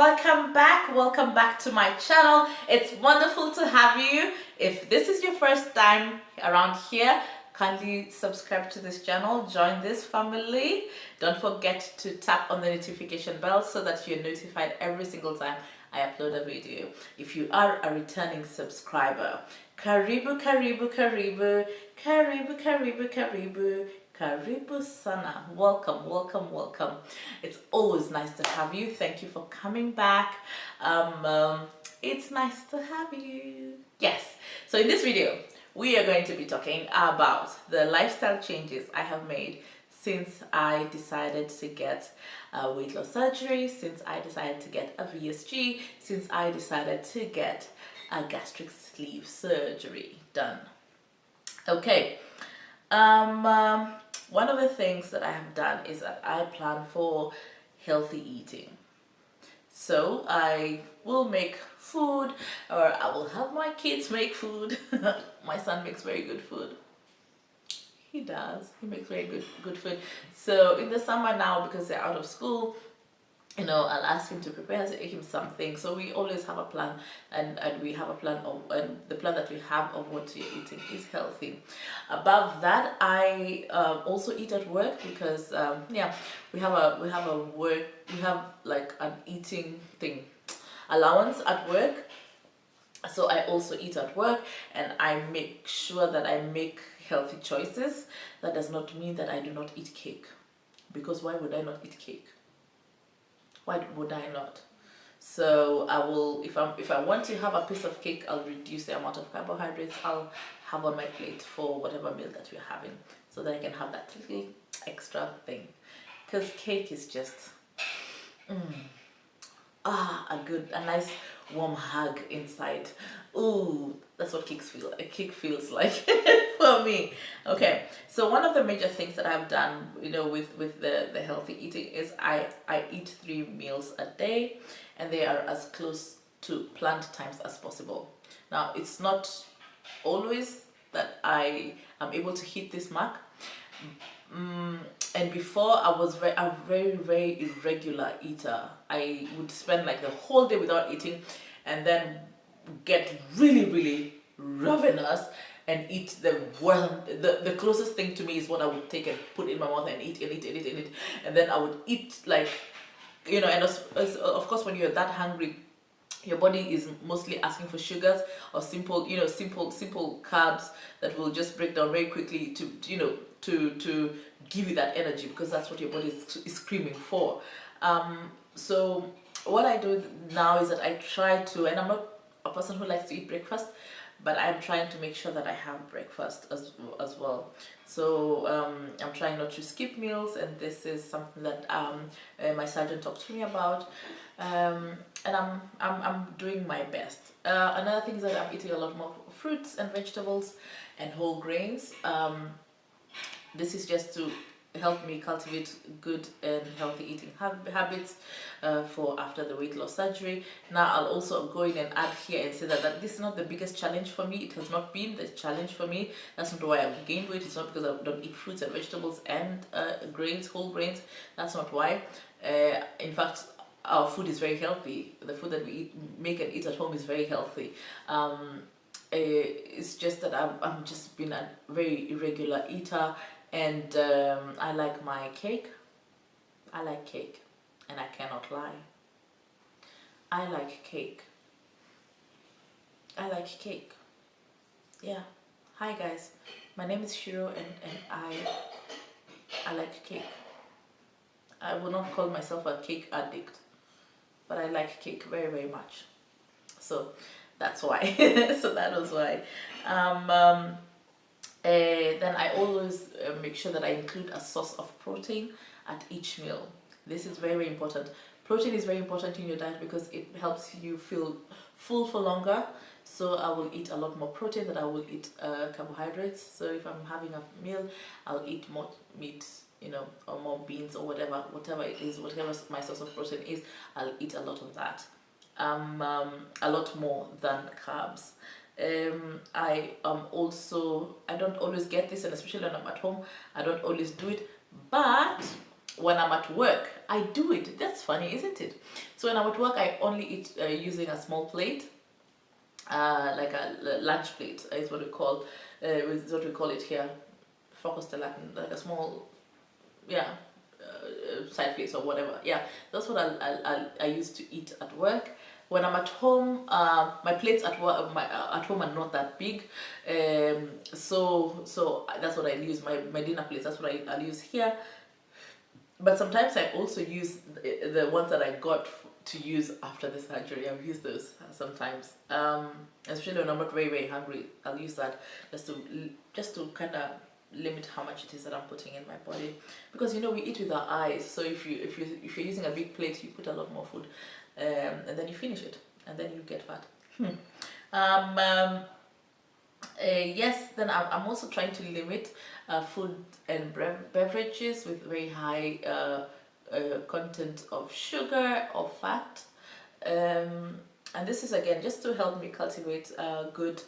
welcome back to my channel. It's wonderful to have you. If this is your first time around here, kindly subscribe to this channel, join this family. Don't forget to tap on the notification bell so that you're notified every single time I upload a video. If you are a returning subscriber, karibu karibu karibu karibu karibu karibu karibu sana. Welcome. It's always nice to have you. Thank you for coming back. It's nice to have you. Yes, so in this video we are going to be talking about the lifestyle changes I have made since I decided to get weight loss surgery, since I decided to get a VSG, since I decided to get a gastric sleeve surgery done. Okay, one of the things that I have done is that I plan for healthy eating. So I will make food, or I will have my kids make food. My son makes very good food. He does. He makes very good food. So in the summer now, because they're out of school, I'll ask him to prepare him something. So we always have a plan, and we have a plan of, and the plan that we have of what you're eating is healthy. Above that, I also eat at work because we have like an eating thing allowance at work. So I also eat at work, and I make sure that I make healthy choices. That does not mean that I do not eat cake, because why would I not eat cake? Why would I not? So I will, if I want to have a piece of cake, I'll reduce the amount of carbohydrates I'll have on my plate for whatever meal that we're having, so that I can have that little extra thing. Because cake is just a nice warm hug inside. Ooh, that's what a cake feels like for me. Okay, so one of the major things that I've done, with the healthy eating is I eat 3 meals a day, and they are as close to planned times as possible. Now, it's not always that I am able to hit this mark. And before, I was a very irregular eater. I would spend like the whole day without eating, and then get really ravenous and eat the closest thing to me is what I would take and put in my mouth and eat, and then I would eat like, and of course when you're that hungry, your body is mostly asking for sugars or simple carbs that will just break down very quickly to give you that energy, because that's what your body is screaming for. So what I do now is that I try to, and I'm not a person who likes to eat breakfast, but I'm trying to make sure that I have breakfast as well. So I'm trying not to skip meals, and this is something that my surgeon talked to me about, and I'm doing my best. Another thing is that I'm eating a lot more fruits and vegetables and whole grains. This is just to help me cultivate good and healthy eating habits for after the weight loss surgery. Now I'll also go in and add here and say that this is not the biggest challenge for me. It has not been the challenge for me. That's not why I've gained weight. It's not because I don't eat fruits and vegetables and whole grains. That's not why. In fact, our food is very healthy. The food that we make and eat at home is very healthy. It's just that I'm just been a very irregular eater. And I like my cake. I like cake, and I cannot lie. I like cake. I like cake. Yeah. Hi guys, my name is Shiro, and I like cake. I will not call myself a cake addict, but I like cake very much. So that's why. So that was why. Then I always make sure that I include a source of protein at each meal. This is very important. Protein is very important in your diet because it helps you feel full for longer. So I will eat a lot more protein than I will eat carbohydrates. So if I'm having a meal, I'll eat more meat, or more beans, or whatever it is, whatever my source of protein is, I'll eat a lot of that. A lot more than carbs. I don't always get this, and especially when I'm at home, I don't always do it, but when I'm at work, I do it. That's funny, isn't it? So when I'm at work, I only eat using a small plate, like a lunch plate is what we call, is what we call it here, focus the Latin, like a small, yeah, side plates or whatever. Yeah, that's what I used to eat at work. When I'm at home, my plates at work, at home are not that big, so that's what I use. My dinner plates. That's what I'll use here. But sometimes I also use the ones that I got to use after the surgery. I've used those sometimes, especially when I'm not very hungry. I'll use that just to kind of limit how much it is that I'm putting in my body, because we eat with our eyes. So if you're using a big plate, you put a lot more food, and then you finish it, and then you get fat. Um, um, yes, then I'm also trying to limit food and beverages with very high content of sugar or fat. And this is again just to help me cultivate good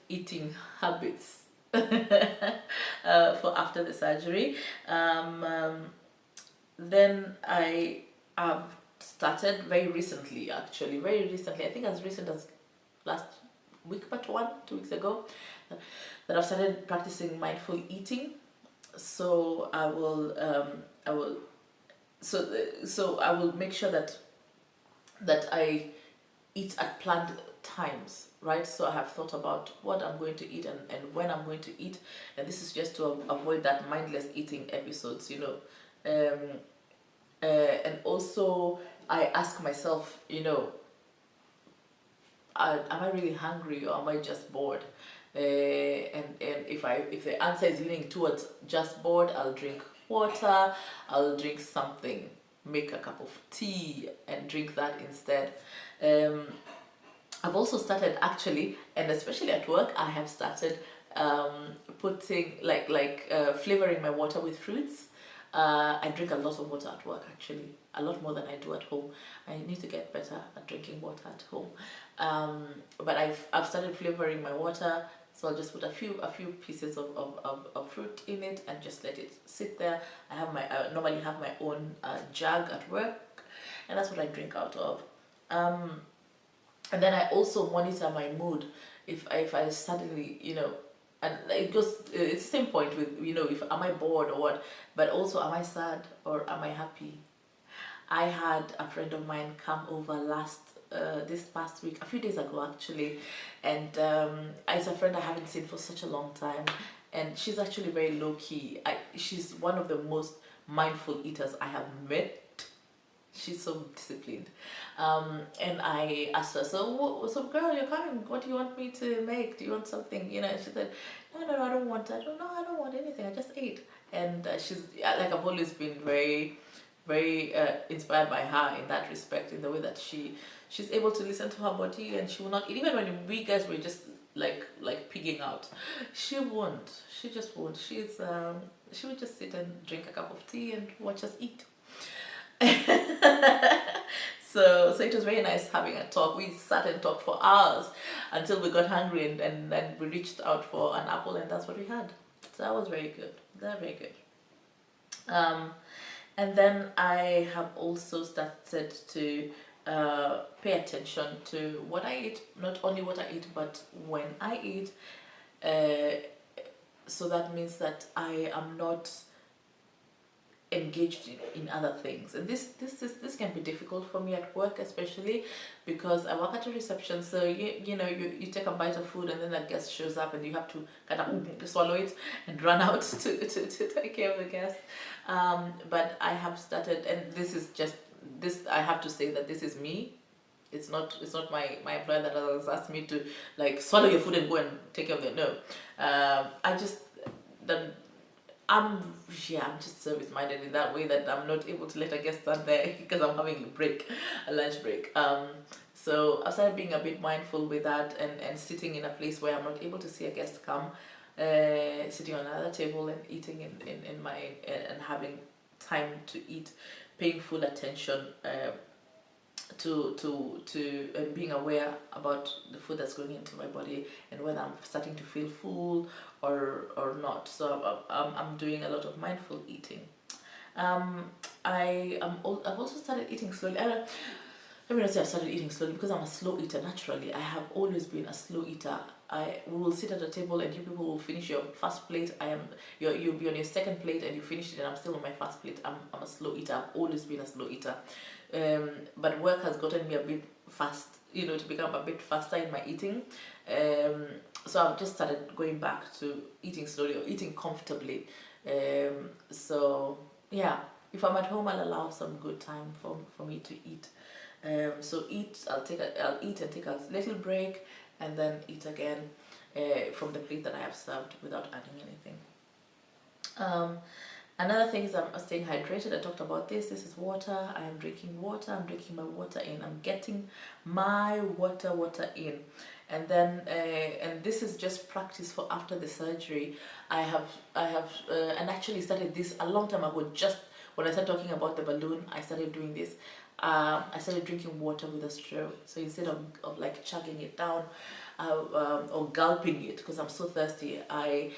eating habits for after the surgery. Then I have started very recently, actually, very recently, I think as recent as last week, but 2 weeks ago, that I've started practicing mindful eating. So I will so I will make sure that I eat at planned times, right? So I have thought about what I'm going to eat and when I'm going to eat, and this is just to avoid that mindless eating episodes, and also I ask myself, am I really hungry or am I just bored? And if the answer is leaning towards just bored, I'll drink water, I'll drink something, make a cup of tea and drink that instead. I've also started actually, and especially at work, I have started putting flavoring my water with fruits. I drink a lot of water at work, actually, a lot more than I do at home. I need to get better at drinking water at home. But I've started flavoring my water, so I'll just put a few pieces of fruit in it and just let it sit there. I normally have my own jug at work, and that's what I drink out of. And then I also monitor my mood. If I suddenly, and it's the same point with, if am I bored or what, but also am I sad or am I happy? I had a friend of mine come over this past week, a few days ago actually, and it's a friend I haven't seen for such a long time, and she's actually very low key. She's one of the most mindful eaters I have met. She's so disciplined, and I asked her, so girl, you're coming, what do you want me to make? Do you want something? And she said, no, I don't want anything, I just ate. And she's like, I've always been very inspired by her in that respect, in the way that she's able to listen to her body, and she will not eat. Even when we guys were just like pigging out, she just won't. She would just sit and drink a cup of tea and watch us eat. So it was very nice having a talk. We sat and talked for hours until we got hungry, and then we reached out for an apple, and that's what we had. So that was very good. Very good. And then I have also started to pay attention to what I eat, not only what I eat, but when I eat. So that means that I am not engaged in other things, and this can be difficult for me at work, especially because I work at a reception. So you take a bite of food, and then a guest shows up, and you have to kind of swallow it and run out to take care of the guest. But I have started, and this I have to say that this is me. It's not my employer that has asked me to like swallow your food and go and take care of it. No, I just I'm just service minded in that way, that I'm not able to let a guest stand there because I'm having a lunch break. So I started being a bit mindful with that, and sitting in a place where I'm not able to see a guest come, sitting on another table and eating in my and having time to eat, paying full attention to and being aware about the food that's going into my body, and whether I'm starting to feel full or not. So I'm doing a lot of mindful eating. Um, I've also started eating slowly. Let me not say I've started eating slowly because I'm a slow eater naturally. I have always been a slow eater. We will sit at a table and you people will finish your first plate. You'll be on your second plate and you finish it and I'm still on my first plate. I'm a slow eater. I've always been a slow eater. But work has gotten me a bit fast, to become a bit faster in my eating. So I've just started going back to eating slowly or eating comfortably. So yeah, if I'm at home, I'll allow some good time for me to eat. So I'll eat and take a little break and then eat again from the plate that I have served without adding anything. Another thing is I'm staying hydrated. I talked about this. This is water. I am drinking water. I'm drinking my water in. I'm getting my water in. And then and this is just practice for after the surgery. I have and actually started this a long time ago. Just when I started talking about the balloon, I started doing this. I started drinking water with a straw. So instead of like chugging it down or gulping it, because I'm so thirsty, I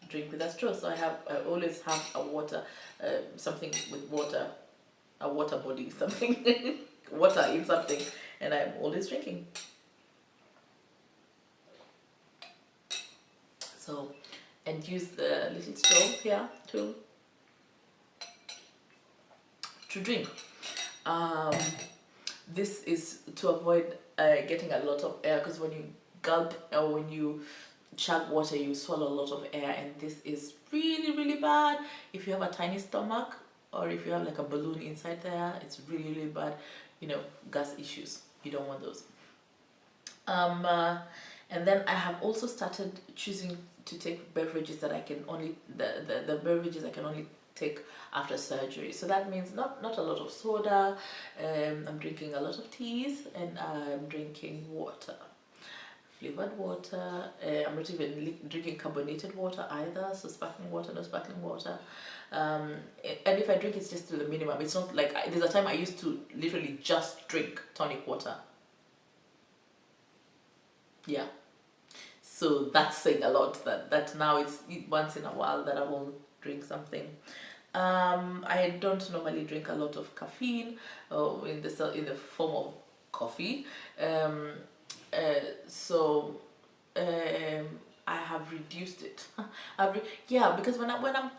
drink with a straw. So I always have a water, something with water, a water body, something, water in something, and I'm always drinking. So, and use the little straw here to drink. This is to avoid getting a lot of air, because when you gulp or when you chug water, you swallow a lot of air, and this is really bad if you have a tiny stomach or if you have like a balloon inside there. It's really bad, gas issues. You don't want those. And then I have also started choosing to take beverages that I can only the beverages I can only take after surgery. So that means not a lot of soda. I'm drinking a lot of teas and I'm drinking water, flavored water. I'm not even drinking carbonated water either, so sparkling water, no sparkling water. And if I drink, it's just to the minimum. It's not like there's a time I used to literally just drink tonic water. Yeah, so that's saying a lot, that now it's once in a while that I will drink something. I don't normally drink a lot of caffeine in the form of coffee. So I have reduced it. Yeah, because when I'm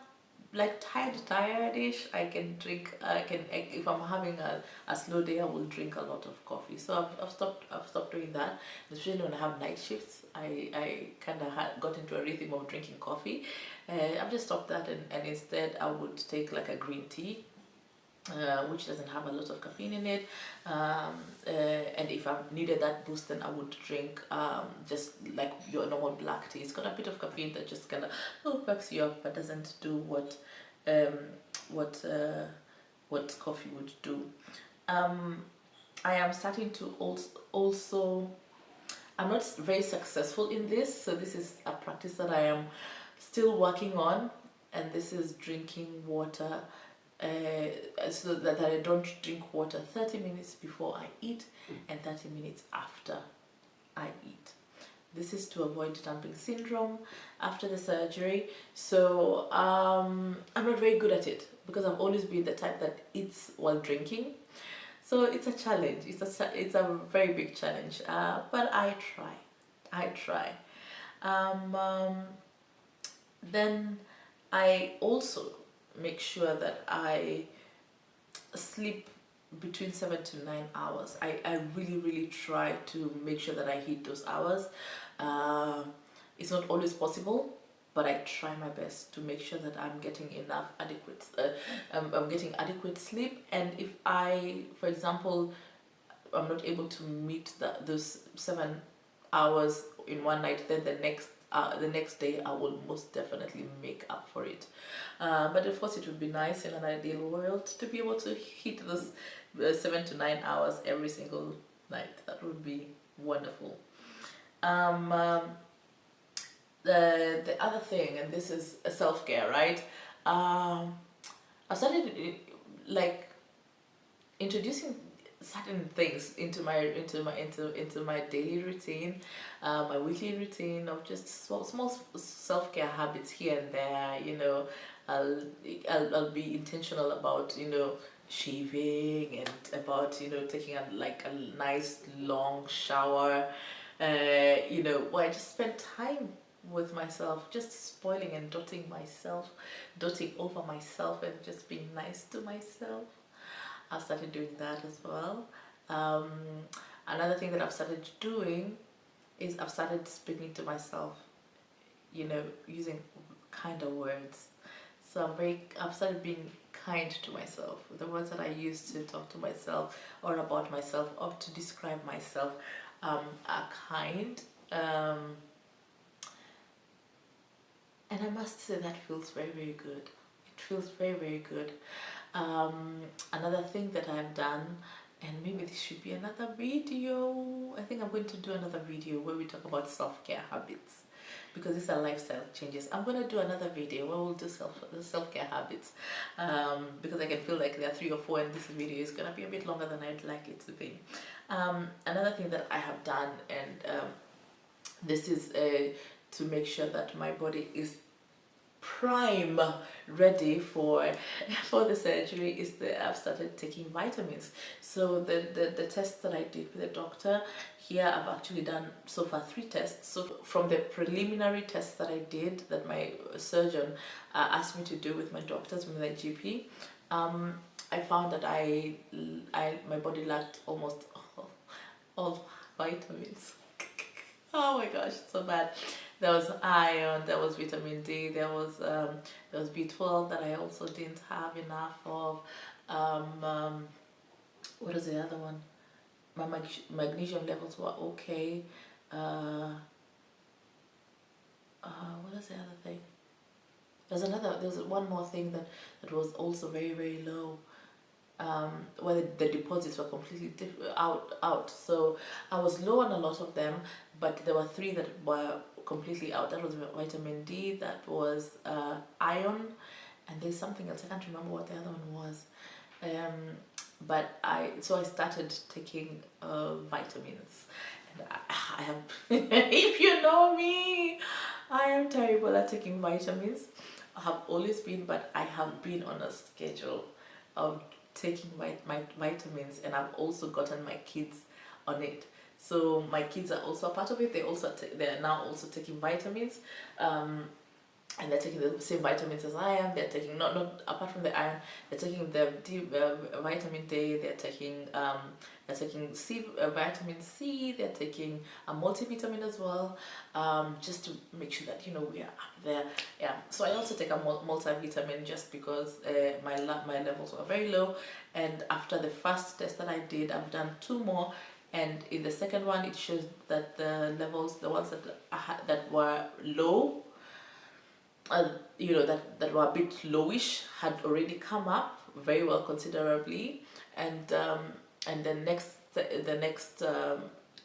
like tired-ish, I can drink. If I'm having a slow day, I will drink a lot of coffee. So I've stopped doing that. Especially when I have night shifts, I kind of got into a rhythm of drinking coffee. I've just stopped that, and instead I would take like a green tea. Which doesn't have a lot of caffeine in it, and if I needed that boost, then I would drink just like your normal black tea. It's got a bit of caffeine that just kind of perks you up, but doesn't do what coffee would do. I am starting to also I'm not very successful in this, so this is a practice that I am still working on, and this is drinking water. So that I don't drink water 30 minutes before I eat and 30 minutes after I eat. This is to avoid dumping syndrome after the surgery. So I'm not very good at it because I've always been the type that eats while drinking. So it's a challenge. It's a very big challenge. But I try. Then I also make sure that I sleep between 7 to 9 hours. I really try to make sure that I hit those hours. It's not always possible, but I try my best to make sure that I'm getting I'm getting adequate sleep. And if for example, I'm not able to meet those 7 hours in one night, then the next day I will most definitely make up for it. But of course, it would be nice in an ideal world to be able to hit those 7 to 9 hours every single night. That would be wonderful. The other thing, and this is a self-care, right? I started like introducing certain things into my daily routine, my weekly routine of just small self-care habits here and there, I'll, I'll be intentional about, you know, shaving, and about, you know, taking a nice long shower, you know, where I just spend time with myself, just spoiling and doting over myself, and just being nice to myself. I've started doing that as well. Um, Another thing that I've started doing is I've started speaking to myself, you know, using kinder words. So I've started being kind to myself. The words that I use to talk to myself or about myself or to describe myself are kind. And I must say that feels very, very good. It feels very, very good. Another thing that I've done, and maybe this should be another video, I think I'm going to do another video where we talk about self-care habits, because these are lifestyle changes. I'm going to do another video where we'll do self-care habits, because I can feel like there are 3 or 4 and this video is going to be a bit longer than I'd like it to be. Another thing that I have done, and this is to make sure that my body is prime ready for the surgery, is that I've started taking vitamins. So the tests that I did with the doctor here, I've actually done so far 3 tests. So from the preliminary tests that I did, that my surgeon asked me to do with my doctors, with my GP, I found that my body lacked almost all vitamins. Oh my gosh, it's so bad. There was iron, there was vitamin D, there was B12 that I also didn't have enough of. What is the other one? My magnesium levels were okay. What is the other thing? There's one more thing that was also very, very low. Where the deposits were completely out. So I was low on a lot of them, but there were 3 that were completely out. That was vitamin D, that was iron, and there's something else. I can't remember what the other one was. But I started taking vitamins, and I have if you know me, I am terrible at taking vitamins. I have always been, but I have been on a schedule of taking my vitamins, and I've also gotten my kids on it. So my kids are also a part of it. They're now also taking vitamins, and they're taking the same vitamins as I am. They're taking not apart from the iron, they're taking the vitamin D. They're taking vitamin C. They're taking a multivitamin as well, just to make sure that, you know, we are up there. Yeah. So I also take a multivitamin just because my levels were very low. And after the first test that I did, I've done 2 more. And in the second one, it shows that the levels, the ones that were low, you know, that were a bit lowish, had already come up very well, considerably. And the next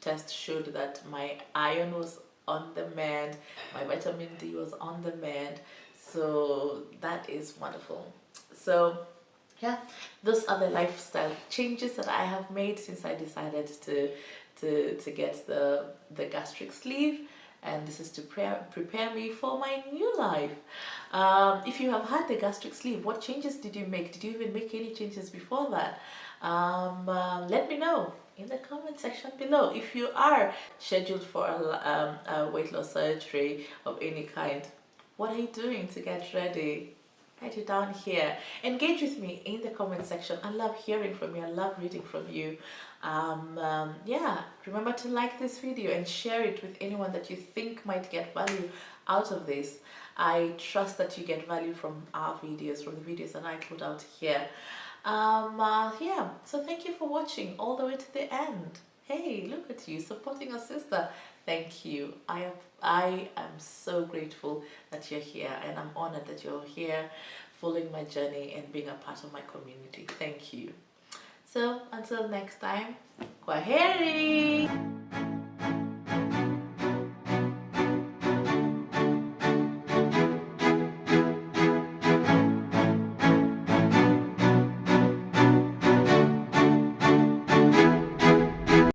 test showed that my iron was on the mend, my vitamin D was on the mend. So that is wonderful. So yeah, those are the lifestyle changes that I have made since I decided to get the gastric sleeve, and this is to prepare me for my new life. If you have had the gastric sleeve, what changes did you make? Did you even make any changes before that? Let me know in the comment section below. If you are scheduled for a weight loss surgery of any kind, what are you doing to get ready? Write it down here. Engage with me in the comment section. I love hearing from you. I love reading from you. Yeah, remember to like this video and share it with anyone that you think might get value out of this. I trust that you get value from our videos, from the videos that I put out here. Yeah, so thank you for watching all the way to the end. Hey, look at you supporting a sister. Thank you. I am so grateful that you're here, and I'm honored that you're here following my journey and being a part of my community. Thank you. So until next time, kwaheri.